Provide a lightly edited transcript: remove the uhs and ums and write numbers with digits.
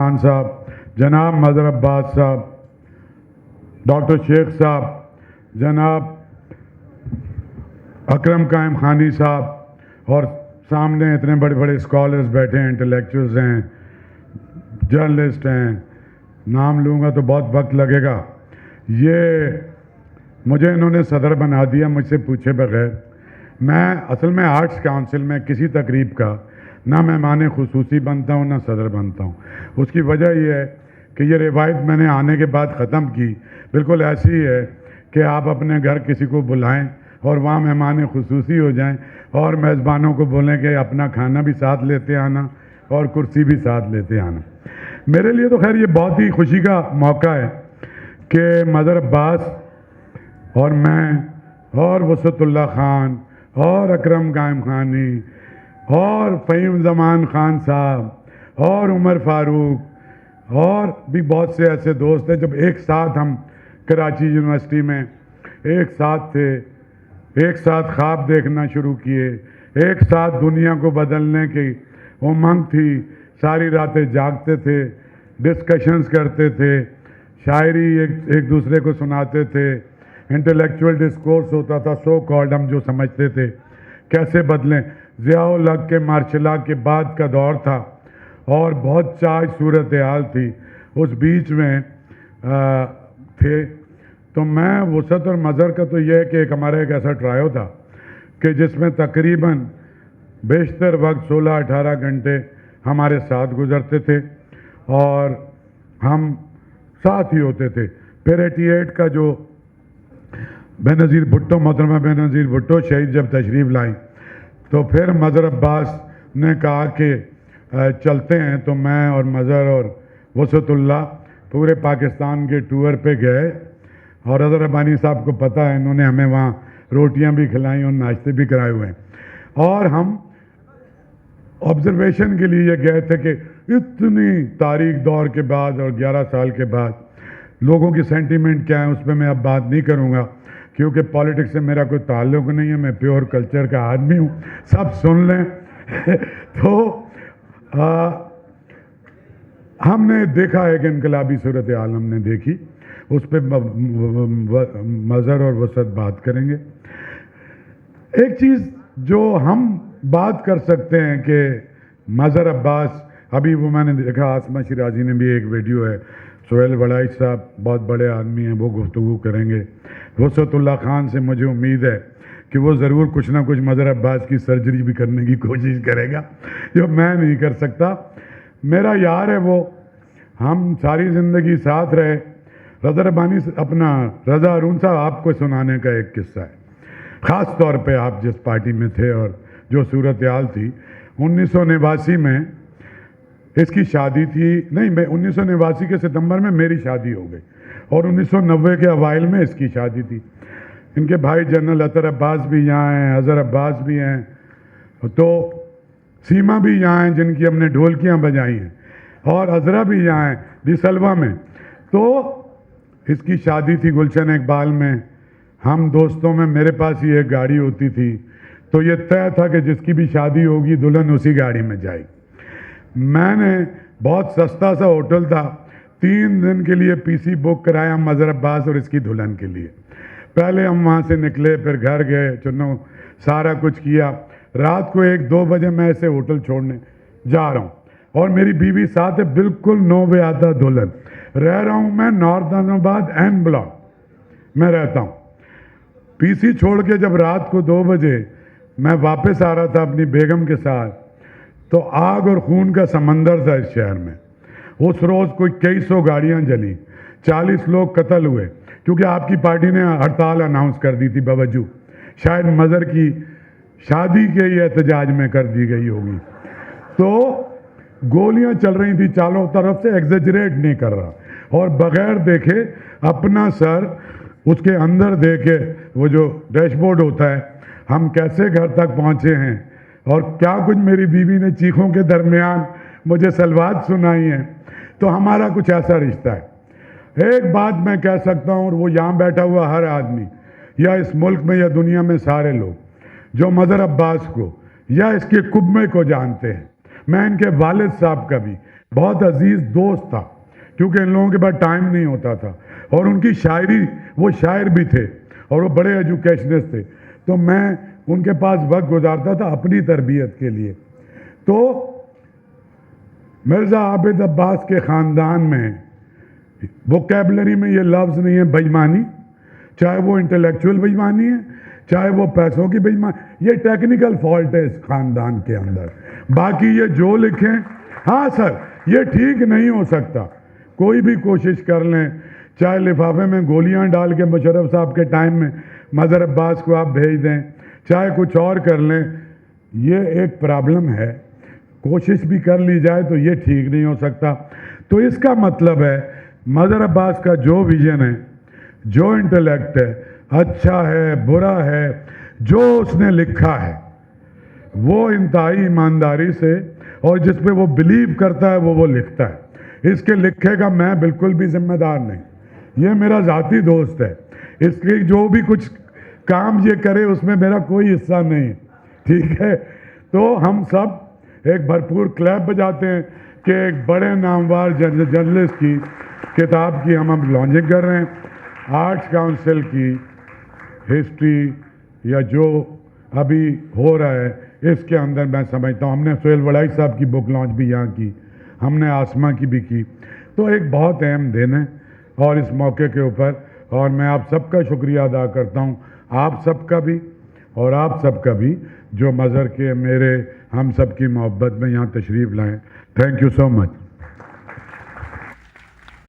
خان صاحب، جناب مظہر عباس صاحب، ڈاکٹر شیخ صاحب، جناب اکرم قائم خانی صاحب، اور سامنے اتنے بڑے بڑے اسکالرز بیٹھے ہیں، انٹلیکچوئلز ہیں، جرنلسٹ ہیں، نام لوں گا تو بہت وقت لگے گا۔ یہ مجھے انہوں نے صدر بنا دیا مجھ سے پوچھے بغیر۔ میں اصل میں آرٹس کونسل میں کسی تقریب کا نہ مہمان خصوصی بنتا ہوں نہ صدر بنتا ہوں۔ اس کی وجہ یہ ہے کہ یہ روایت میں نے آنے کے بعد ختم کی، بالکل ایسی ہے کہ آپ اپنے گھر کسی کو بلائیں اور وہاں مہمان خصوصی ہو جائیں اور میزبانوں کو بولیں کہ اپنا کھانا بھی ساتھ لیتے آنا اور کرسی بھی ساتھ لیتے آنا۔ میرے لیے تو خیر یہ بہت ہی خوشی کا موقع ہے کہ مظہر عباس اور میں اور وسعت اللہ خان اور اکرم قائم خانی اور فہیم زمان خان صاحب اور عمر فاروق اور بھی بہت سے ایسے دوست ہیں جب ایک ساتھ ہم کراچی یونیورسٹی میں ایک ساتھ تھے، ایک ساتھ خواب دیکھنا شروع کیے، ایک ساتھ دنیا کو بدلنے کی امنگ تھی، ساری راتیں جاگتے تھے، ڈسکشنز کرتے تھے، شاعری ایک دوسرے کو سناتے تھے، انٹلیکچوئل ڈسکورس ہوتا تھا، سو کالڈ ہم جو سمجھتے تھے کیسے بدلیں۔ ضیاء الحق کے مارشل لا کے بعد کا دور تھا اور بہت چاج صورتحال تھی، اس بیچ میں تھے۔ تو میں وسعت اور مظہر کا تو یہ ہے کہ ایک ہمارا ایک ایسا ٹرائیو تھا کہ جس میں تقریباً بیشتر وقت 16-18 گھنٹے ہمارے ساتھ گزرتے تھے اور ہم ساتھ ہی ہوتے تھے۔ پھر 88 کا جو بے نظیر بھٹو، محترمہ بے نظیر بھٹو شہید جب تشریف لائیں تو پھر مظہر عباس نے کہا کہ چلتے ہیں، تو میں اور مظہر اور وسعت اللہ پورے پاکستان کے ٹور پہ گئے اور اظہر ربانی صاحب کو پتہ ہے، انہوں نے ہمیں وہاں روٹیاں بھی کھلائیں اور ناشتے بھی کرائے ہوئے ہیں، اور ہم آبزرویشن کے لیے یہ گئے تھے کہ اتنی تاریخ دور کے بعد اور 11 سال کے بعد لوگوں کی سینٹیمنٹ کیا ہے، اس پہ میں اب بات نہیں کروں گا کیونکہ پالیٹکس سے میرا کوئی تعلق نہیں ہے، میں پیور کلچر کا آدمی ہوں، سب سن لیں۔ تو ہم نے دیکھا ہے کہ انقلابی صورتحال ہم نے دیکھی، اس پہ مظہر اور وسعت بات کریں گے۔ ایک چیز جو ہم بات کر سکتے ہیں کہ مظہر عباس، ابھی وہ میں نے دیکھا آسمہ شیرازی نے بھی ایک ویڈیو ہے، سہیل وڑائی صاحب بہت بڑے آدمی ہیں، وہ گفتگو کریں گے۔ وسعت اللہ خان سے مجھے امید ہے کہ وہ ضرور کچھ نہ کچھ مظہر عباس کی سرجری بھی کرنے کی کوشش کرے گا جو میں نہیں کر سکتا۔ میرا یار ہے وہ، ہم ساری زندگی ساتھ رہے۔ رضا ربانی اپنا رضا ہارون صاحب آپ کو سنانے کا ایک قصہ ہے، خاص طور پہ آپ جس پارٹی میں تھے اور جو صورتحال تھی 1989 میں اس کی شادی تھی، نہیں میں 1989 کے ستمبر میں میری شادی ہو گئی اور 1990 کے اوائل میں اس کی شادی تھی۔ ان کے بھائی جنرل اطہر عباس بھی یہاں ہیں، اظہر عباس بھی ہیں، تو سیما بھی یہاں ہیں جن کی ہم نے ڈھولکیاں بجائی ہیں، اور عذرا بھی یہاں ہیں ڈسلوا میں۔ تو اس کی شادی تھی گلشن اقبال میں۔ ہم دوستوں میں میرے پاس ہی ایک گاڑی ہوتی تھی، تو یہ طے تھا کہ جس کی بھی شادی ہوگی دلہن اسی گاڑی میں جائے گی۔ میں نے بہت سستا سا ہوٹل تھا، 3 دن کے لیے پی سی بک کرایا مظہر عباس اور اس کی دلہن کے لیے۔ پہلے ہم وہاں سے نکلے، پھر گھر گئے، چنو سارا کچھ کیا۔ رات کو 1-2 بجے میں اسے ہوٹل چھوڑنے جا رہا ہوں اور میری بیوی ساتھ ہے، بالکل 9 بجے آتا دلہن۔ رہ رہا ہوں میں نارتھ آباد این بلاک میں رہتا ہوں۔ پی سی چھوڑ کے جب رات کو 2 بجے میں واپس آ رہا تھا اپنی بیگم کے ساتھ، تو آگ اور خون کا سمندر تھا اس شہر میں۔ اس روز کوئی کئی 100 گاڑیاں جلی، 40 لوگ قتل ہوئے، کیونکہ آپ کی پارٹی نے ہڑتال اناؤنس کر دی تھی باوجود، شاید مظہر کی شادی کے ہی احتجاج میں کر دی گئی ہوگی۔ تو گولیاں چل رہی تھی چاروں طرف سے، ایگزیجریٹ نہیں کر رہا، اور بغیر دیکھے اپنا سر اس کے اندر دیکھے، وہ جو ڈیش بورڈ ہوتا ہے، ہم کیسے گھر تک پہنچے ہیں اور کیا کچھ میری بیوی نے چیخوں کے درمیان مجھے سلوات سنائی ہیں۔ تو ہمارا کچھ ایسا رشتہ ہے۔ ایک بات میں کہہ سکتا ہوں، اور وہ یہاں بیٹھا ہوا ہر آدمی یا اس ملک میں یا دنیا میں سارے لوگ جو مظہر عباس کو یا اس کے قبمے کو جانتے ہیں، میں ان کے والد صاحب کا بھی بہت عزیز دوست تھا، کیونکہ ان لوگوں کے پاس ٹائم نہیں ہوتا تھا، اور ان کی شاعری، وہ شاعر بھی تھے اور وہ بڑے ایجوکیشنسٹ تھے، تو میں ان کے پاس وقت گزارتا تھا اپنی تربیت کے لیے۔ تو مرزا عابد عباس کے خاندان میں ووکیبلری میں یہ لفظ نہیں ہے بے ایمانی، چاہے وہ انٹلیکچوئل بے ایمانی ہے، چاہے وہ پیسوں کی بے ایمانی، یہ ٹیکنیکل فالٹ ہے اس خاندان کے اندر۔ باقی یہ جو لکھیں، ہاں سر یہ ٹھیک نہیں ہو سکتا، کوئی بھی کوشش کر لیں، چاہے لفافے میں گولیاں ڈال کے مشرف صاحب کے ٹائم میں مظہر عباس کو آپ بھیج دیں، چاہے کچھ اور کر لیں، یہ ایک پرابلم ہے۔ کوشش بھی کر لی جائے تو یہ ٹھیک نہیں ہو سکتا۔ تو اس کا مطلب ہے مظہر عباس کا جو ویژن ہے، جو انٹلیکٹ ہے، اچھا ہے برا ہے، جو اس نے لکھا ہے وہ انتہائی ایمانداری سے، اور جس پہ وہ بلیو کرتا ہے وہ لکھتا ہے۔ اس کے لکھے کا میں بالکل بھی ذمہ دار نہیں، یہ میرا ذاتی دوست ہے، اس کی جو بھی کچھ کام یہ کرے اس میں میرا کوئی حصہ نہیں ہے، ٹھیک ہے۔ تو ہم سب ایک بھرپور کلیپ بجاتے ہیں کہ ایک بڑے نامور جرنلسٹ کی کتاب کی ہم لانچنگ کر رہے ہیں۔ آرٹس کاؤنسل کی ہسٹری یا جو ابھی ہو رہا ہے اس کے اندر میں سمجھتا ہوں، ہم نے سہیل وڑائی صاحب کی بک لانچ بھی یہاں کی، ہم نے آسما کی بھی کی، تو ایک بہت اہم دن ہے اور اس موقع کے اوپر، اور میں آپ سب کا شکریہ ادا کرتا ہوں، آپ سب کا بھی اور آپ سب کا بھی جو مظہر کے میرے ہم سب کی محبت میں یہاں تشریف لائیں۔ Thank you so much.